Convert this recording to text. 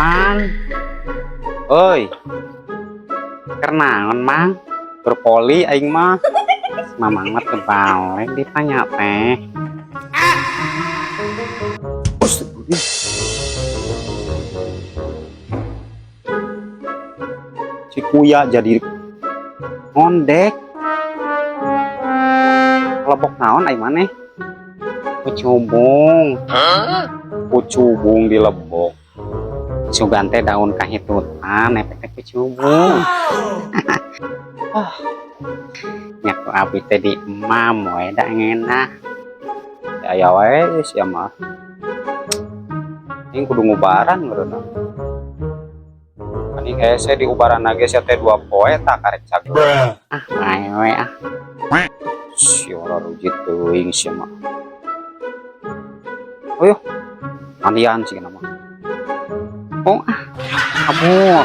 Mang, oi, kenangan mang, berpoli aing mah, mamang mah tebal, ditanya teh. Si Kuya jadi ngondek, kelebok naon aing maneh, kucubung, kucubung di lebok. Sugan teh daun kahitutan efek kucubung. Nyaku abi teh di emam we da ngena. Ya we sia mah. Ini kudu ngubaran ngeureuna. Ani hese di ubaran lage sia teh 2 poe tak karek cager. Ae we ah. Siora ruji teuing sia mah. Oyuh. Mandian sih nama. Oh, kamu